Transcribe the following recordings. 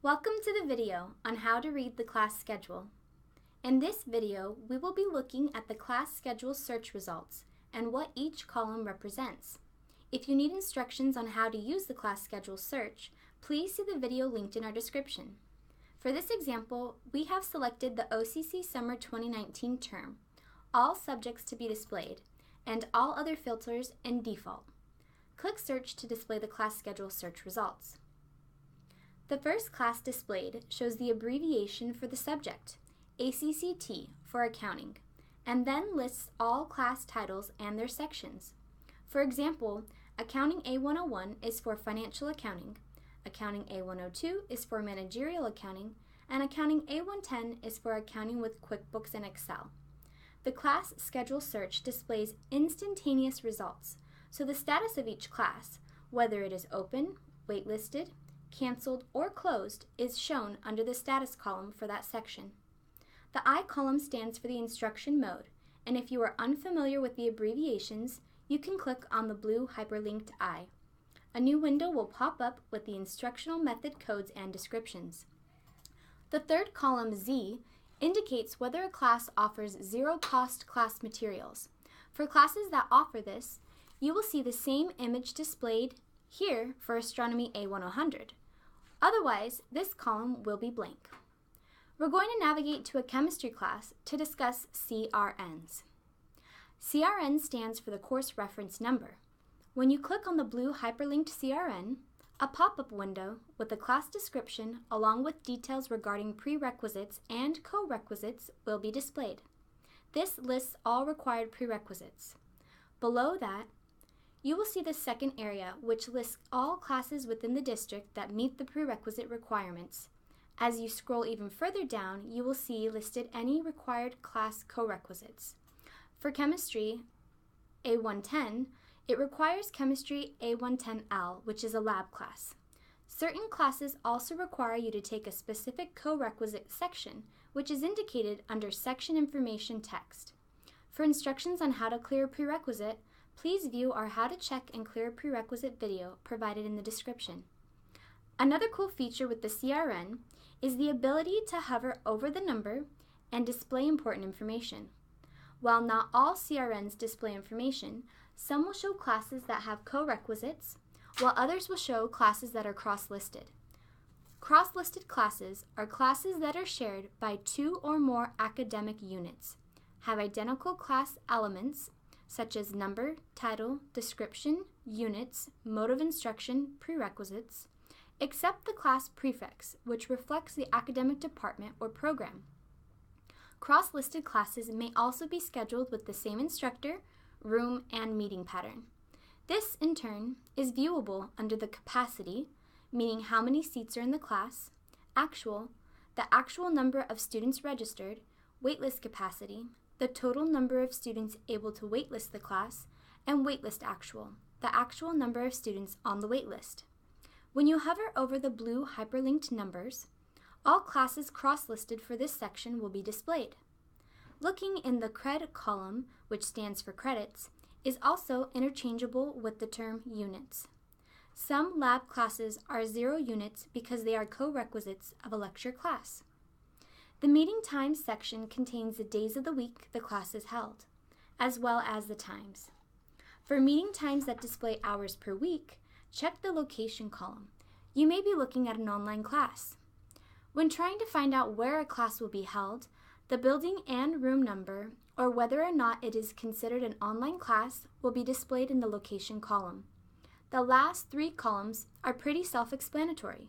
Welcome to the video on how to read the class schedule. In this video, we will be looking at the class schedule search results and what each column represents. If you need instructions on how to use the class schedule search, please see the video linked in our description. For this example, we have selected the OCC Summer 2019 term, all subjects to be displayed, and all other filters in default. Click Search to display the class schedule search results. The first class displayed shows the abbreviation for the subject, ACCT for accounting, and then lists all class titles and their sections. For example, Accounting A101 is for financial accounting, Accounting A102 is for managerial accounting, and Accounting A110 is for accounting with QuickBooks and Excel. The class schedule search displays instantaneous results, so the status of each class, whether it is open, waitlisted, canceled, or closed, is shown under the status column for that section. The I column stands for the instruction mode, and if you are unfamiliar with the abbreviations, you can click on the blue hyperlinked I. A new window will pop up with the instructional method codes and descriptions. The third column, Z, indicates whether a class offers zero-cost class materials. For classes that offer this, you will see the same image displayed here for Astronomy A100. Otherwise, this column will be blank. We're going to navigate to a chemistry class to discuss CRNs. CRN stands for the course reference number. When you click on the blue hyperlinked CRN, a pop-up window with the class description along with details regarding prerequisites and co-requisites will be displayed. This lists all required prerequisites. Below that, you will see the second area, which lists all classes within the district that meet the prerequisite requirements. As you scroll even further down, you will see listed any required class co-requisites. For Chemistry A110, it requires Chemistry A110L, which is a lab class. Certain classes also require you to take a specific co-requisite section, which is indicated under Section Information text. For instructions on how to clear a prerequisite, please view our How to Check and Clear a Prerequisite video provided in the description. Another cool feature with the CRN is the ability to hover over the number and display important information. While not all CRNs display information, some will show classes that have co-requisites, while others will show classes that are cross-listed. Cross-listed classes are classes that are shared by two or more academic units, have identical class elements, such as number, title, description, units, mode of instruction, prerequisites, except the class prefix, which reflects the academic department or program. Cross-listed classes may also be scheduled with the same instructor, room, and meeting pattern. This, in turn, is viewable under the capacity, meaning how many seats are in the class, actual, the actual number of students registered, waitlist capacity, the total number of students able to waitlist the class, and waitlist actual, the actual number of students on the waitlist. When you hover over the blue hyperlinked numbers, all classes cross-listed for this section will be displayed. Looking in the cred column, which stands for credits, is also interchangeable with the term units. Some lab classes are 0 units because they are co-requisites of a lecture class. The meeting times section contains the days of the week the class is held, as well as the times. For meeting times that display hours per week, check the location column. You may be looking at an online class. When trying to find out where a class will be held, the building and room number, or whether or not it is considered an online class, will be displayed in the location column. The last 3 columns are pretty self-explanatory.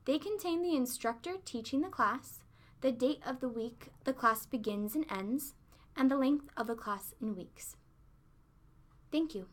They contain the instructor teaching the class, the date of the week the class begins and ends, and the length of the class in weeks. Thank you.